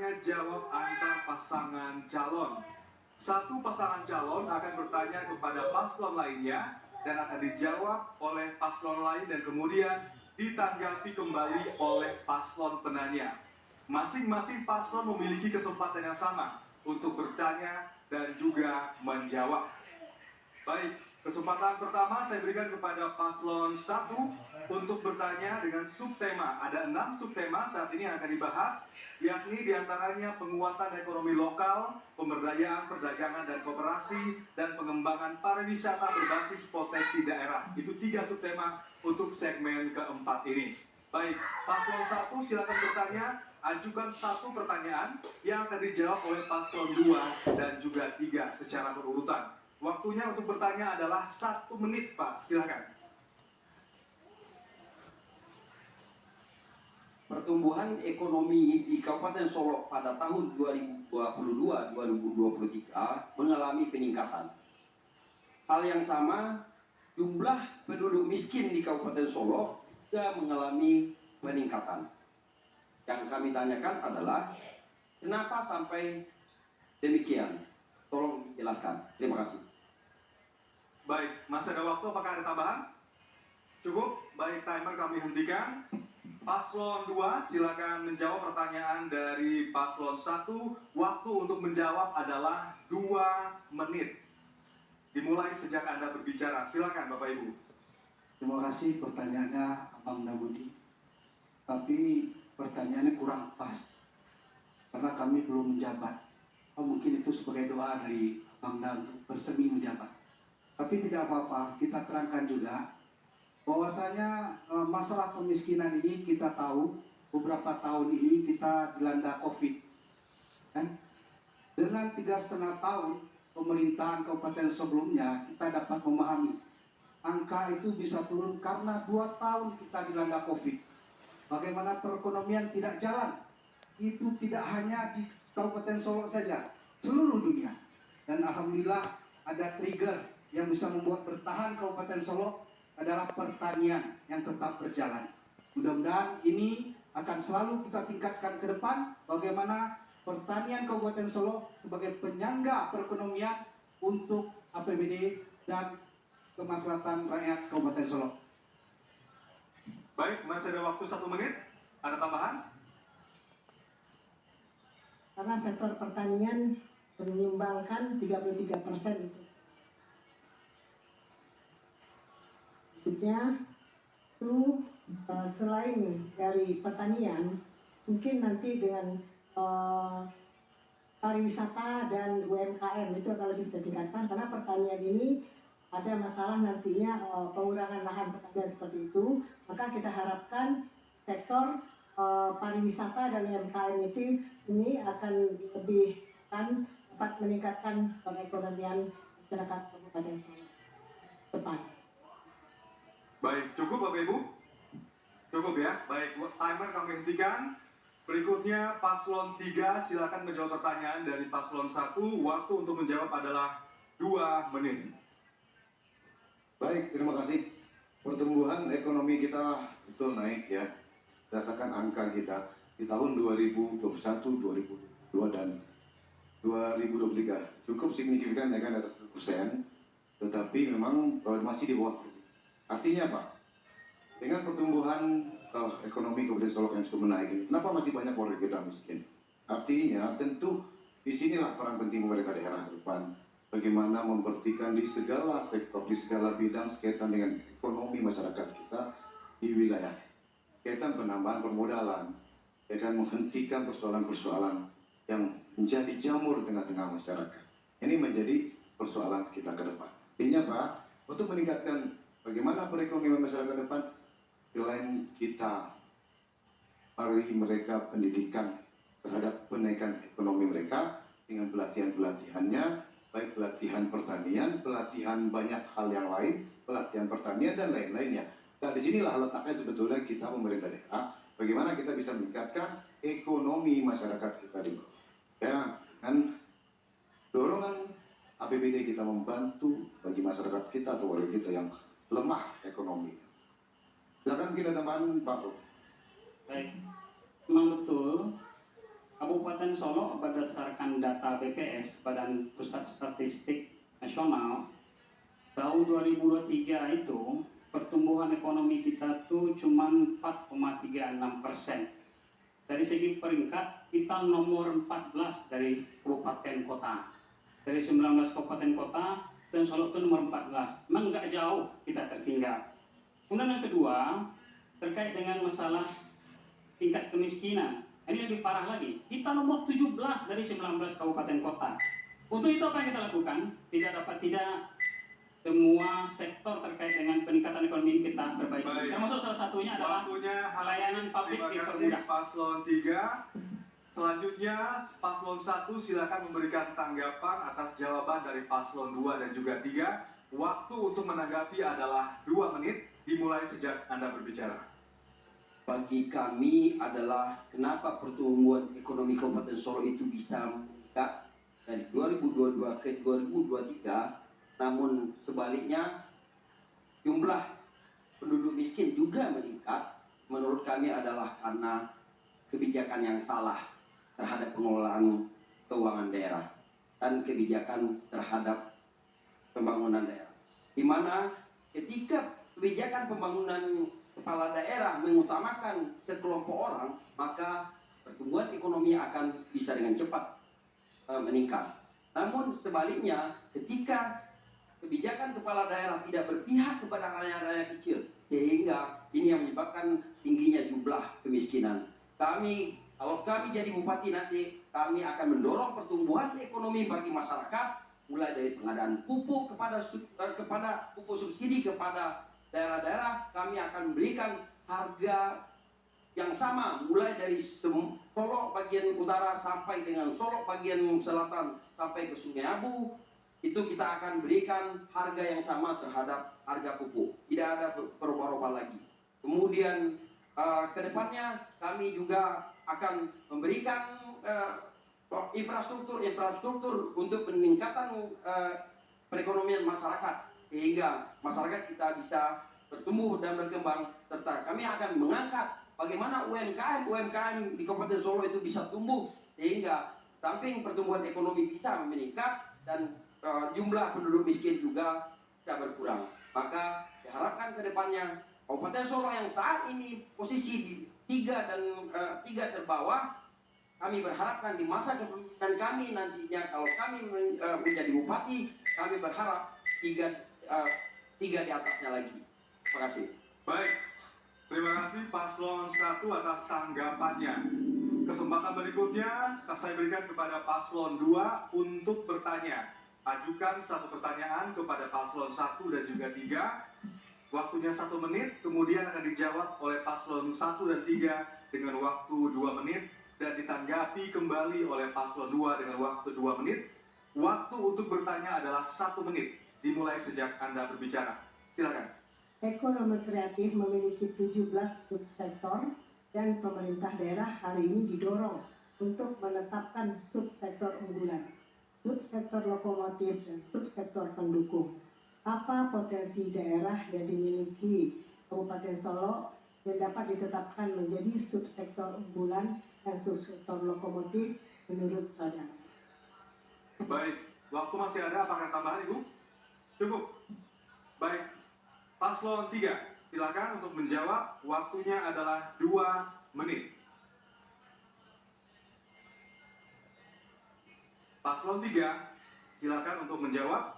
tanya jawab antar pasangan calon. Satu pasangan calon akan bertanya kepada paslon lainnya dan akan dijawab oleh paslon lain dan kemudian ditanggapi kembali oleh paslon penanya. Masing-masing paslon memiliki kesempatan yang sama untuk bertanya dan juga menjawab. Baik, kesempatan pertama saya berikan kepada paslon 1 untuk bertanya dengan subtema. Ada 6 subtema saat ini yang akan dibahas, yakni diantaranya penguatan ekonomi lokal, pemberdayaan perdagangan dan koperasi, dan pengembangan pariwisata berbasis potensi daerah. Itu 3 subtema untuk segmen keempat ini. Baik, paslon 1 silakan bertanya, ajukan 1 pertanyaan yang akan dijawab oleh paslon 2 dan juga 3 secara berurutan. Waktunya untuk bertanya adalah 1 menit, Pak. Silakan. Pertumbuhan ekonomi di Kabupaten Solok pada tahun 2022-2023 mengalami peningkatan. Hal yang sama, jumlah penduduk miskin di Kabupaten Solok juga mengalami peningkatan. Yang kami tanyakan adalah, kenapa sampai demikian? Tolong dijelaskan. Terima kasih. Baik, masih ada waktu, apakah ada tambahan? Cukup, baik, timer kami hentikan. Paslon 2 silakan menjawab pertanyaan dari paslon 1. Waktu untuk menjawab adalah 2 menit. Dimulai sejak Anda berbicara. Silakan Bapak Ibu. Terima kasih, pertanyaannya Abang Damudi. Tapi pertanyaannya kurang pas karena kami belum menjabat. Mungkin itu sebagai doa dari Abang Dam untuk bersemi menjabat. Tapi tidak apa-apa, kita terangkan juga bahwasanya masalah kemiskinan ini kita tahu beberapa tahun ini kita dilanda COVID. Kan? Dengan 3,5 tahun pemerintahan kabupaten sebelumnya, kita dapat memahami angka itu bisa turun karena 2 tahun kita dilanda COVID. Bagaimana perekonomian tidak jalan, itu tidak hanya di Kabupaten Solok saja, seluruh dunia. Dan alhamdulillah ada trigger yang bisa membuat bertahan Kabupaten Solok adalah pertanian yang tetap berjalan. Mudah-mudahan ini akan selalu kita tingkatkan ke depan, bagaimana pertanian Kabupaten Solok sebagai penyangga perekonomian untuk APBD dan kemaslahatan rakyat Kabupaten Solok. Baik, masih ada waktu 1 menit. Ada tambahan? Karena sektor pertanian menyumbangkan 33% itu. Maksudnya itu selain dari pertanian, mungkin nanti dengan pariwisata dan UMKM itu akan lebih kita tingkatkan, karena pertanian ini ada masalah nantinya pengurangan lahan pertanian seperti itu. Maka kita harapkan sektor pariwisata dan UMKM itu ini akan lebih dapat meningkatkan perekonomian masyarakat Kabupaten Solok depan. Baik, cukup Bapak Ibu? Cukup ya? Baik, timer kami hentikan. Berikutnya paslon 3 silakan menjawab pertanyaan dari paslon 1. Waktu untuk menjawab adalah 2 menit. Baik, terima kasih. Pertumbuhan ekonomi kita betul naik ya. Berdasarkan angka kita di tahun 2021, 2022 dan 2023 cukup signifikan naikkan di atas 1%, tetapi memang masih di bawah. Artinya apa? Dengan pertumbuhan ekonomi Kabupaten Solok yang cukup menaik ini, kenapa masih banyak warga kita miskin? Artinya tentu disinilah peran penting pemerintah daerah ke depan. Bagaimana memperhatikan di segala sektor, di segala bidang sekaitan dengan ekonomi masyarakat kita di wilayah. Kaitan penambahan permodalan, akan menghentikan persoalan-persoalan yang menjadi jamur di tengah-tengah masyarakat. Ini menjadi persoalan kita ke depan. Artinya Pak, untuk meningkatkan bagaimana perekonomian masyarakat ke depan, selain kita beri mereka pendidikan terhadap penaikan ekonomi mereka dengan pelatihan-pelatihannya, baik pelatihan pertanian, pelatihan banyak hal yang lain, pelatihan pertanian dan lain-lainnya. Nah disinilah letaknya sebetulnya kita pemerintah daerah, bagaimana kita bisa meningkatkan ekonomi masyarakat kita di bawah. Ya, kan dorongan APBD kita membantu bagi masyarakat kita atau warga kita yang lemah ekonomi. Silakan kita tambahan Pak. Baik, memang betul Kabupaten Solo berdasarkan data BPS, Badan Pusat Statistik Nasional, tahun 2023 itu pertumbuhan ekonomi kita tuh cuma 4,36%. Dari segi peringkat kita nomor 14 dari kabupaten kota. Dari 19 kabupaten kota dan Solo itu nomor 14. Memang nggak jauh kita tertinggal. Kemudian yang kedua terkait dengan masalah tingkat kemiskinan. Ini lebih parah lagi. Kita nomor 17 dari 19 kabupaten kota. Untuk itu apa yang kita lakukan? Tidak semua sektor terkait dengan peningkatan ekonomi kita perbaiki. Baik. Termasuk salah satunya adalah Waktunya pelayanan habis. publik Terima kasih dipermudah. Paslon 3. Selanjutnya Paslon 1 silakan memberikan tanggapan atas jawaban dari Paslon 2 dan juga 3. Waktu untuk menanggapi adalah 2 menit dimulai sejak Anda berbicara. Bagi kami adalah kenapa pertumbuhan ekonomi Kabupaten Solo itu bisa meningkat dari 2022 ke 2023, namun sebaliknya jumlah penduduk miskin juga meningkat. Menurut kami adalah karena kebijakan yang salah terhadap pengelolaan keuangan daerah dan kebijakan terhadap pembangunan daerah. Di mana ketika kebijakan pembangunan kepala daerah mengutamakan sekelompok orang, maka pertumbuhan ekonomi akan bisa dengan cepat meningkat. Namun sebaliknya, ketika kebijakan kepala daerah tidak berpihak kepada rakyat-rakyat kecil, sehingga ini yang menyebabkan tingginya jumlah kemiskinan. Kalau kami jadi bupati nanti, kami akan mendorong pertumbuhan ekonomi bagi masyarakat, mulai dari pengadaan pupuk kepada pupuk subsidi kepada daerah-daerah. Kami akan memberikan harga yang sama mulai dari Solo bagian utara sampai dengan Solo bagian selatan sampai ke Sungai Abu. Itu kita akan berikan harga yang sama terhadap harga pupuk, tidak ada berubah-ubah lagi. Kemudian kedepannya kami juga akan memberikan infrastruktur untuk peningkatan perekonomian masyarakat, sehingga masyarakat kita bisa bertumbuh dan berkembang, serta kami akan mengangkat bagaimana UMKM di Kabupaten Solo itu bisa tumbuh, sehingga samping pertumbuhan ekonomi bisa meningkat dan jumlah penduduk miskin juga bisa berkurang. Maka diharapkan ke depannya Kabupaten Solo yang saat ini posisi di 3 terbawah, kami berharapkan di masa kepemimpinan kami nantinya, kalau kami menjadi bupati, kami berharap 3 di atasnya lagi. Terima kasih. Baik, terima kasih Paslon 1 atas tanggapannya. Kesempatan berikutnya saya berikan kepada Paslon 2 untuk bertanya. Ajukan satu pertanyaan kepada Paslon 1 dan juga 3. Waktunya 1 menit, kemudian akan dijawab oleh Paslon 1 dan 3 dengan waktu 2 menit, dan ditanggapi kembali oleh Paslon 2 dengan waktu 2 menit. Waktu untuk bertanya adalah 1 menit, dimulai sejak Anda berbicara. Silakan. Ekonomi kreatif memiliki 17 subsektor dan pemerintah daerah hari ini didorong untuk menetapkan subsektor unggulan, subsektor lokomotif, dan subsektor pendukung. Apa potensi daerah yang dimiliki Kabupaten Solo yang dapat ditetapkan menjadi subsektor unggulan dan subsektor lokomotif menurut saudara? Baik, waktu masih ada, apakah tambahan Ibu? Cukup. Baik, Paslon 3, silakan untuk menjawab. Waktunya adalah 2 menit. Paslon 3, silakan untuk menjawab.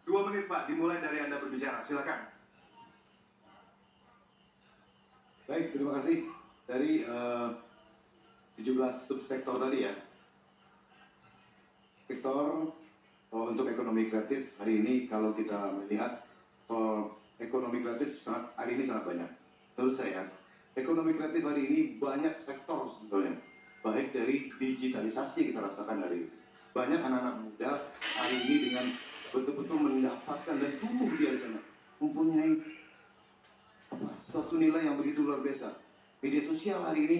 Dua menit Pak, dimulai dari Anda berbicara, silakan. Baik, terima kasih. Dari 17 subsektor tadi ya. Sektor untuk ekonomi kreatif hari ini kalau kita melihat ekonomi kreatif hari ini sangat banyak. Menurut saya, ekonomi kreatif hari ini banyak sektor sebetulnya. Baik dari digitalisasi kita rasakan hari ini. Banyak anak-anak muda hari ini dengan betul-betul mendapatkan dan tumbuh dia di sana. Mempunyai suatu nilai yang begitu luar biasa. Media sosial hari ini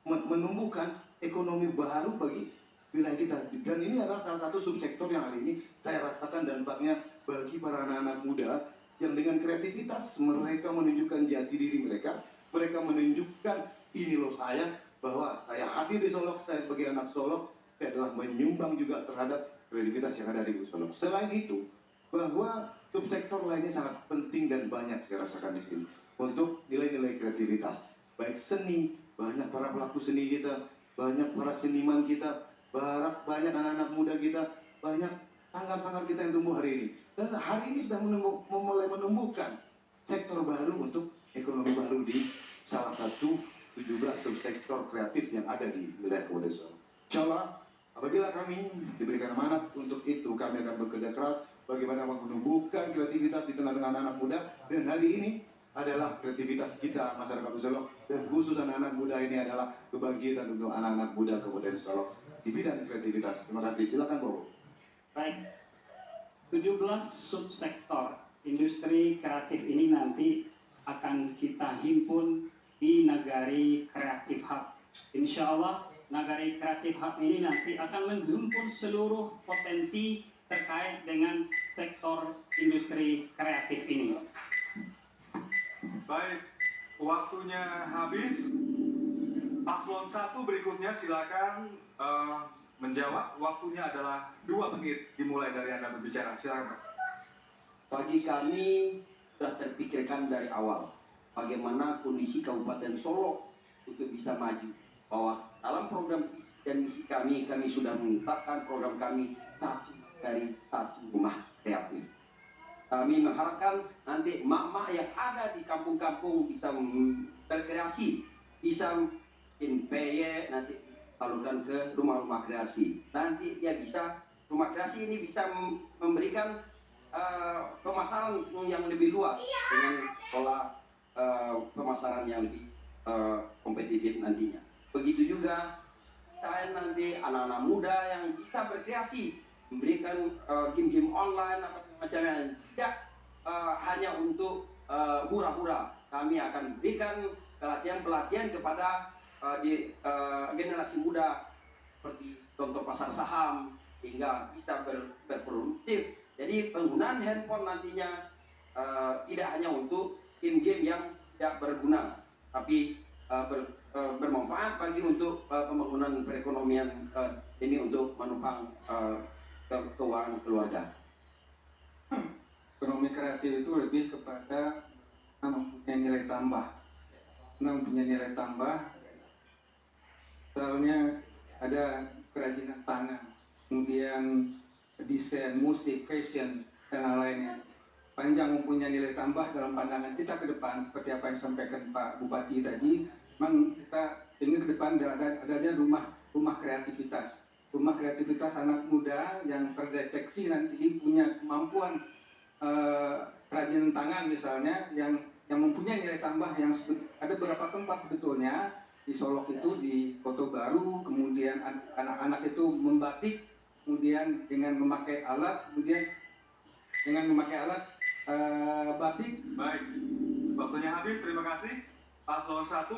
menumbuhkan ekonomi baru bagi wilayah kita. Dan ini adalah salah satu subsektor yang hari ini saya rasakan dampaknya bagi para anak-anak muda yang dengan kreativitas mereka menunjukkan jati diri mereka, mereka menunjukkan ini loh saya, bahwa saya hadir di Solok, saya sebagai anak Solok, saya adalah menyumbang juga terhadap kreativitas yang ada di Solok. Selain itu, bahwa subsektor lainnya sangat penting dan banyak saya rasakan di sini untuk nilai-nilai kreativitas, baik seni, banyak para pelaku seni kita, banyak para seniman kita, banyak anak-anak muda kita, banyak sanggar-sanggar kita yang tumbuh hari ini. Dan hari ini sudah mulai menumbuhkan sektor baru untuk ekonomi baru di salah satu 17 subsektor kreatif yang ada di wilayah Kabupaten Solok. Insya Allah, apabila kami diberikan amanat untuk itu, kami akan bekerja keras bagaimana menumbuhkan kreativitas di tengah-tengah anak muda. Dan hari ini adalah kreativitas kita masyarakat Solok, dan khusus anak-anak muda ini adalah kebangkitan untuk anak-anak muda Kabupaten Solok di bidang kreativitas. Terima kasih. Silakan, Bobo. Baik, 17 subsektor industri kreatif ini nanti akan kita himpun di Nagari Kreatif Hub. Insya Allah, Nagari Kreatif Hub ini nanti akan menghimpun seluruh potensi terkait dengan sektor industri kreatif ini. Baik, waktunya habis. Paslon 1 berikutnya silakan menjawab. Waktunya adalah 2 menit dimulai dari Anda berbicara. Silakan, Pak. Bagi kami sudah terpikirkan dari awal bagaimana kondisi Kabupaten Solok untuk bisa maju. Bahwa dalam program visi dan misi kami sudah menetapkan program kami satu dari satu rumah kreatif. Kami mengharapkan nanti emak-emak yang ada di kampung-kampung bisa berkreasi, bisa bikin PY, nanti salurkan ke rumah-rumah kreasi. Nanti dia bisa, rumah kreasi ini bisa memberikan pemasaran yang lebih luas dengan pola pemasaran yang lebih kompetitif nantinya. Begitu juga saya nanti anak-anak muda yang bisa berkreasi, memberikan game-game online apa semacamnya, tidak hanya untuk hura-hura. Kami akan berikan pelatihan-pelatihan kepada generasi muda, seperti contoh pasar saham, hingga bisa berproduktif. Jadi penggunaan handphone nantinya tidak hanya untuk game-game yang tidak berguna, tapi bermanfaat bagi untuk pembangunan perekonomian ini untuk menopang keuangan keluarga. Ekonomi kreatif itu lebih kepada mempunyai nilai tambah. Mempunyai nilai tambah, misalnya ada kerajinan tangan, kemudian desain, musik, fashion, dan lain-lainnya. Panjang mempunyai nilai tambah dalam pandangan kita ke depan, seperti apa yang disampaikan Pak Bupati tadi. Memang kita ingin ke depan adanya rumah kreativitas. Rumah kreativitas anak muda yang terdeteksi nanti punya kemampuan kerajinan tangan misalnya, yang mempunyai nilai tambah, yang ada beberapa tempat sebetulnya di Solok itu, di Kota Baru, kemudian anak-anak itu membatik, kemudian dengan memakai alat, batik. Baik, waktunya habis. Terima kasih Paslon 1.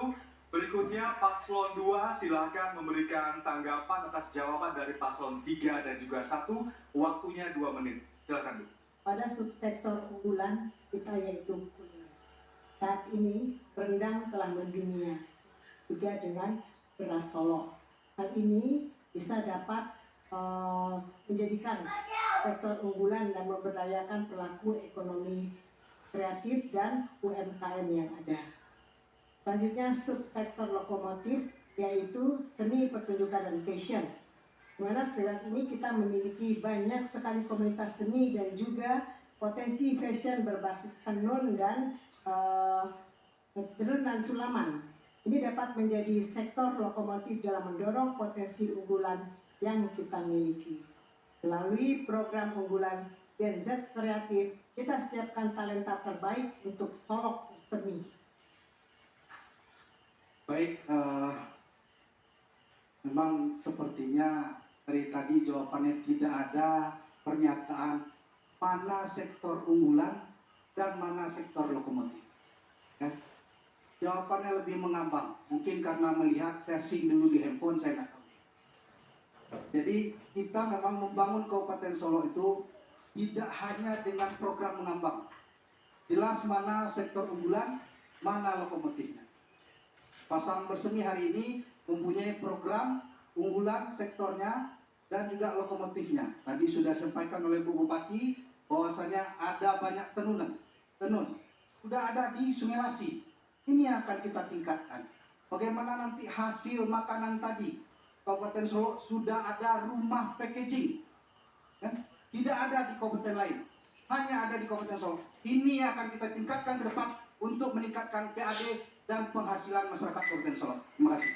Berikutnya Paslon 2 silakan memberikan tanggapan atas jawaban dari Paslon 3 dan juga 1. Waktunya 2 menit. Silakan, Bu. Pada subsektor unggulan kita yaitu kuliner. Saat ini rendang telah mendunia, juga dengan beras Solok. Hal ini bisa dapat menjadikan sektor unggulan dan memberdayakan pelaku ekonomi kreatif dan UMKM yang ada. Selanjutnya subsektor lokomotif yaitu seni, pertunjukan, dan fashion. Dimana saat ini kita memiliki banyak sekali komunitas seni dan juga potensi fashion berbasis tenun dan sulaman. Ini dapat menjadi sektor lokomotif dalam mendorong potensi unggulan yang kita miliki. Melalui program unggulan Gen Z Kreatif, kita siapkan talenta terbaik untuk Solok Seni. Baik, memang sepertinya dari tadi jawabannya tidak ada pernyataan mana sektor unggulan dan mana sektor lokomotif. Ya. Jawabannya lebih mengambang, mungkin karena melihat searching dulu di handphone, saya nggak tahu. Jadi kita memang membangun Kabupaten Solok itu tidak hanya dengan program mengambang, jelas mana sektor unggulan, mana lokomotifnya. Pasangan Bersemi hari ini mempunyai program unggulan sektornya dan juga lokomotifnya. Tadi sudah disampaikan oleh Bu Bupati bahwasanya ada banyak tenun sudah ada di Sungai Lasi. Ini yang akan kita tingkatkan. Bagaimana nanti hasil makanan tadi, Kabupaten Solo sudah ada rumah packaging, kan? Tidak ada di kabupaten lain, hanya ada di Kabupaten Solo. Ini akan kita tingkatkan ke depan untuk meningkatkan PAD dan penghasilan masyarakat Kabupaten Solo. Terima kasih.